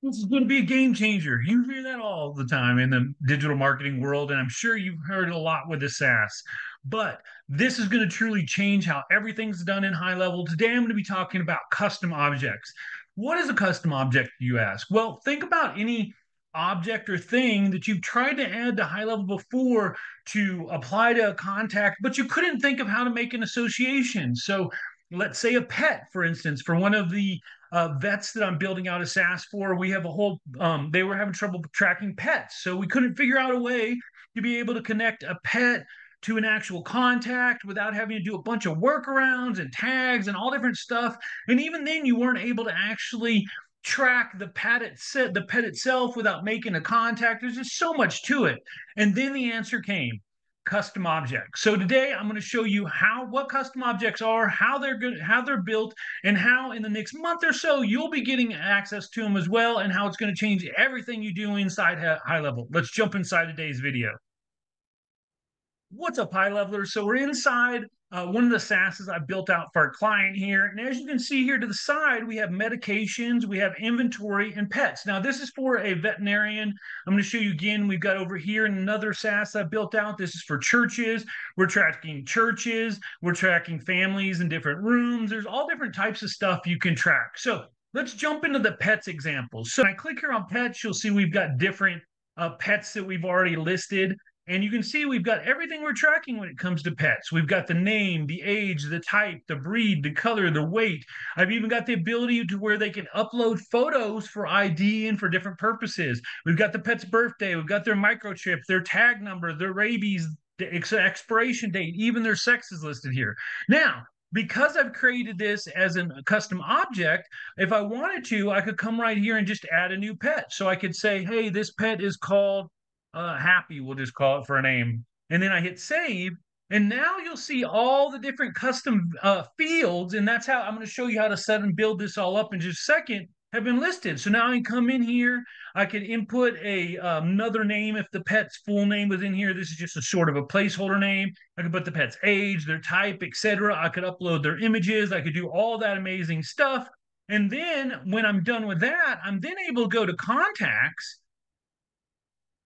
This is going to be a game changer. You hear that all the time in the digital marketing world, and I'm sure you've heard a lot with the SaaS. But this is going to truly change how everything's done in high level. Today, I'm going to be talking about custom objects. What is a custom object, you ask? Well, think about any object or thing that you've tried to add to high level before to apply to a contact, but you couldn't think of how to make an association. So let's say a pet, for instance, for one of the vets that I'm building out a SaaS for, we have a whole, they were having trouble tracking pets. So we couldn't figure out a way to be able to connect a pet to an actual contact without having to do a bunch of workarounds and tags and all different stuff. And even then, you weren't able to actually track the pet itself without making a contact. There's just so much to it. And then the answer came custom objects. So today I'm going to show you what custom objects are, how they're good, how they're built, and how in the next month or so you'll be getting access to them as well, and how it's going to change everything you do inside high level. Let's jump inside today's video. What's up, high levelers? So we're inside one of the SaaSes I built out for our client here. And as you can see here to the side, we have medications, we have inventory, and pets. Now, this is for a veterinarian. I'm going to show you again. We've got over here another SaaS I built out. This is for churches. We're tracking churches. We're tracking families in different rooms. There's all different types of stuff you can track. So let's jump into the pets example. So when I click here on pets, you'll see we've got different pets that we've already listed. And you can see we've got everything we're tracking when it comes to pets. We've got the name, the age, the type, the breed, the color, the weight. I've even got the ability to where they can upload photos for ID and for different purposes. We've got the pet's birthday. We've got their microchip, their tag number, their rabies, the expiration date, even their sex is listed here. Now, because I've created this as a custom object, if I wanted to, I could come right here and just add a new pet. So I could say, hey, this pet is called Happy, we'll just call it for a name. And then I hit save. And now you'll see all the different custom fields. And that's how I'm going to show you how to set and build this all up in just a second, have been listed. So now I can come in here. I could input another name if the pet's full name was in here. This is just a sort of a placeholder name. I could put the pet's age, their type, etc. I could upload their images. I could do all that amazing stuff. And then when I'm done with that, I'm then able to go to contacts,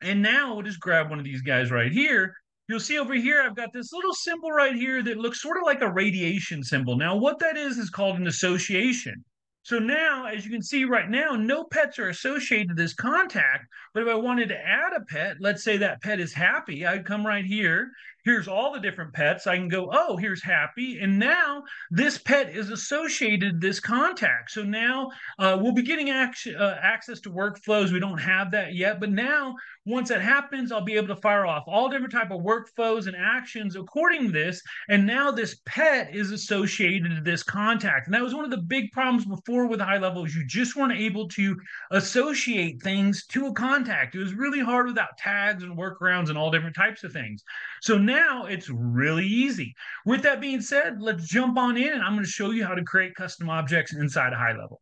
and now we'll just grab one of these guys right here. You'll see over here, I've got this little symbol right here that looks sort of like a radiation symbol. Now, what that is called an association. So now, as you can see right now, no pets are associated to this contact. But if I wanted to add a pet, let's say that pet is Happy, I'd come right here. Here's all the different pets. I can go, oh, here's Happy. And now this pet is associated to this contact. So now we'll be getting access to workflows. We don't have that yet. But now once that happens, I'll be able to fire off all different type of workflows and actions according to this. And now this pet is associated to this contact. And that was one of the big problems before with high level is you just weren't able to associate things to a contact. It was really hard without tags and workarounds and all different types of things. So now it's really easy. With that being said, let's jump on in and I'm going to show you how to create custom objects inside a high level.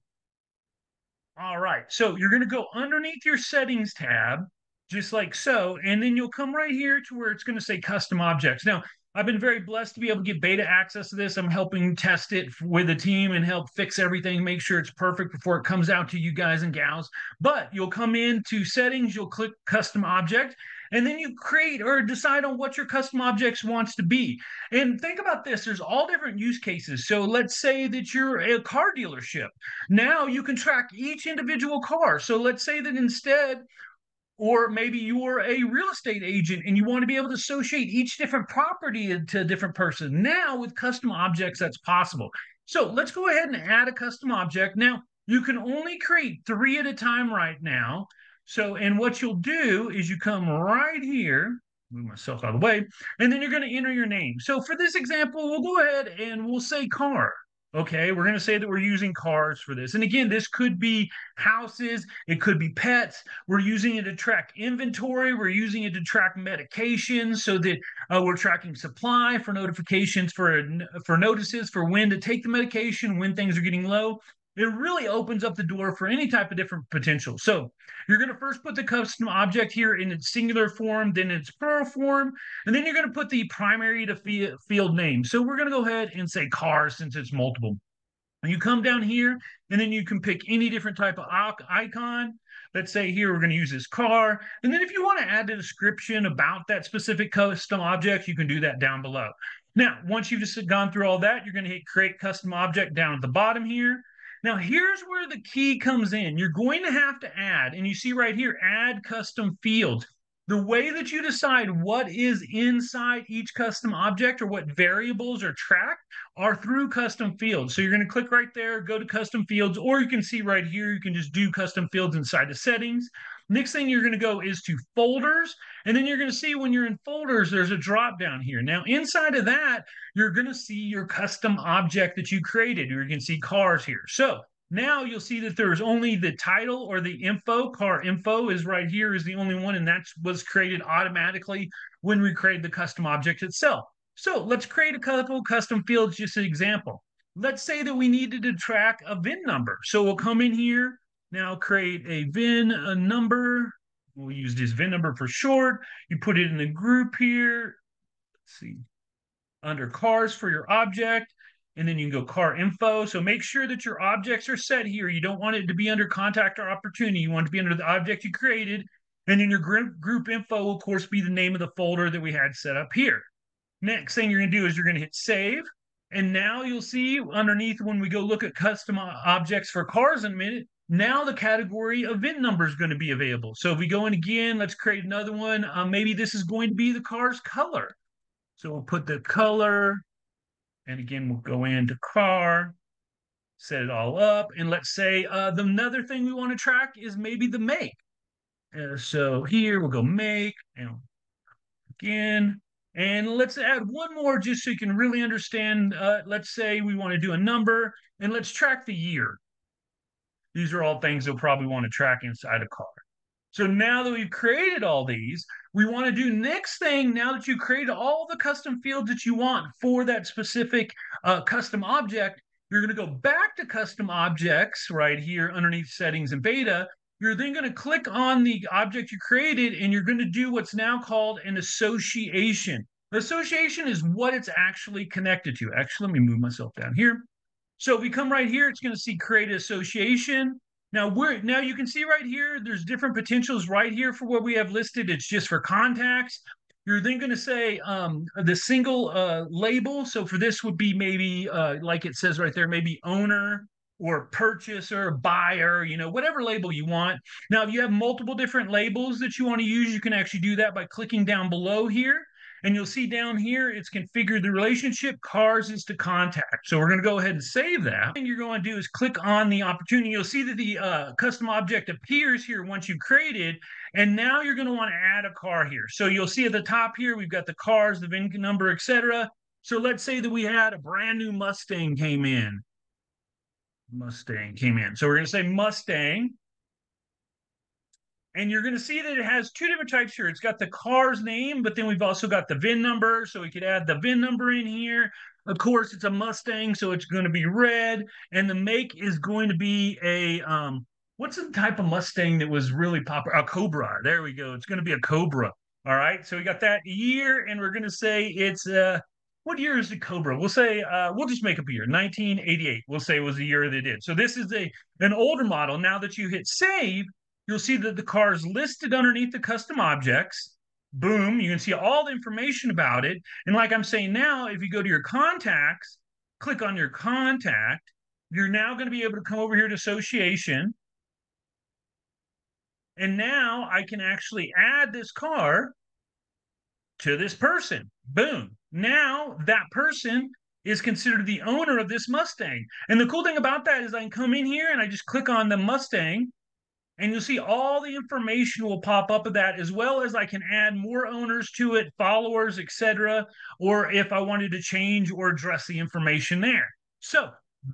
All right, so you're going to go underneath your settings tab, just like so, and then you'll come right here to where it's going to say custom objects. Now, I've been very blessed to be able to get beta access to this. I'm helping test it with the team and help fix everything, make sure it's perfect before it comes out to you guys and gals. But you'll come into settings, you'll click custom object, and then you create or decide on what your custom objects wants to be. And think about this, there's all different use cases. So let's say that you're a car dealership. Now you can track each individual car. So let's say that instead, or maybe you're a real estate agent and you want to be able to associate each different property to a different person. Now with custom objects, that's possible. So let's go ahead and add a custom object. Now you can only create 3 at a time right now. So, and what you'll do is you come right here, move myself out of the way, and then you're going to enter your name. So for this example, we'll go ahead and we'll say car. Okay, we're going to say that we're using cars for this. And again, this could be houses, it could be pets. We're using it to track inventory. We're using it to track medications so that we're tracking supply for notifications for notices for when to take the medication, when things are getting low. It really opens up the door for any type of different potential. So you're going to first put the custom object here in its singular form, then its plural form, and then you're going to put the primary to field name. So we're going to go ahead and say car since it's multiple. You come down here, and then you can pick any different type of icon. Let's say here we're going to use this car. And then if you want to add a description about that specific custom object, you can do that down below. Now, once you've just gone through all that, you're going to hit create custom object down at the bottom here. Now, here's where the key comes in. You're going to have to add, and you see right here, add custom fields. The way that you decide what is inside each custom object or what variables are tracked are through custom fields. So you're going to click right there, go to custom fields, or you can see right here, you can just do custom fields inside the settings. Next thing you're going to go is to folders. And then you're going to see when you're in folders, there's a drop down here. Now, inside of that, you're going to see your custom object that you created. You can see cars here. So now you'll see that there's only the title or the info. Car info is right here, is the only one, and that was created automatically when we created the custom object itself. So let's create a couple custom fields, just an example. Let's say that we needed to track a VIN number. So we'll come in here, now create a VIN number. We'll use this VIN number for short. You put it in the group here. Let's see, under cars for your object. And then you can go car info. So make sure that your objects are set here. You don't want it to be under contact or opportunity. You want it to be under the object you created. And then your group info will, of course, be the name of the folder that we had set up here. Next thing you're going to do is you're going to hit save. And now you'll see underneath when we go look at custom objects for cars in a minute, now the category of VIN number is going to be available. So if we go in again, let's create another one. Maybe this is going to be the car's color. So we'll put the color. And again, we'll go into car, set it all up. And let's say another thing we want to track is maybe the make. So here we'll go make, and again, and let's add one more just so you can really understand. Let's say we want to do a number, and let's track the year. These are all things you'll probably want to track inside a car. So now that we've created all these, we want to do next thing, now that you've created all the custom fields that you want for that specific custom object, you're going to go back to custom objects right here underneath settings and beta. You're then going to click on the object you created, and you're going to do what's now called an association. The association is what it's actually connected to. Actually, let me move myself down here. So if we come right here, it's going to see create association. Now you can see right here, there's different potentials right here for what we have listed. It's just for contacts. You're then going to say the single label. So for this would be maybe like it says right there, maybe owner or purchaser, buyer, whatever label you want. Now, if you have multiple different labels that you want to use, you can actually do that by clicking down below here. And you'll see down here, it's configured the relationship, cars is to contact. So we're going to go ahead and save that. What you're going to do is click on the opportunity. You'll see that the custom object appears here once you've created. And now you're going to want to add a car here. So you'll see at the top here, we've got the cars, the VIN number, etc. So let's say that we had a brand new Mustang came in. So we're going to say Mustang. And you're going to see that it has two different types here. It's got the car's name, but then we've also got the VIN number. So we could add the VIN number in here. Of course, it's a Mustang, so it's going to be red. And the make is going to be a, what's the type of Mustang that was really popular? A Cobra. There we go. It's going to be a Cobra. All right. So we got that year, and we're going to say it's, what year is the Cobra? We'll say, we'll just make up a year, 1988. We'll say it was the year they did. So this is an older model. Now that you hit save, you'll see that the car is listed underneath the custom objects. Boom, you can see all the information about it. And like I'm saying now, if you go to your contacts, click on your contact, you're now going to be able to come over here to association. And now I can actually add this car to this person. Boom. Now that person is considered the owner of this Mustang. And the cool thing about that is I can come in here and I just click on the Mustang, and you'll see all the information will pop up of that, as well as I can add more owners to it, followers, etc., or if I wanted to change or address the information there. So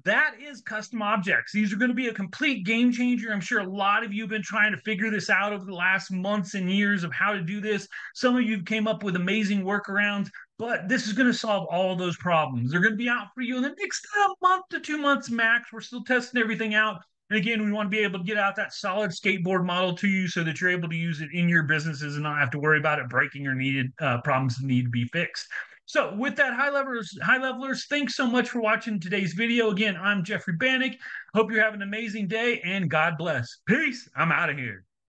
that is custom objects. These are going to be a complete game changer. I'm sure a lot of you have been trying to figure this out over the last months and years of how to do this. Some of you came up with amazing workarounds, but this is going to solve all of those problems. They're going to be out for you in the next month to 2 months max. We're still testing everything out. And again, we want to be able to get out that solid skateboard model to you so that you're able to use it in your businesses and not have to worry about it breaking or needed problems that need to be fixed. So with that, high levelers, thanks so much for watching today's video. Again, I'm Jeffrey Bannick. Hope you have an amazing day and God bless. Peace. I'm out of here.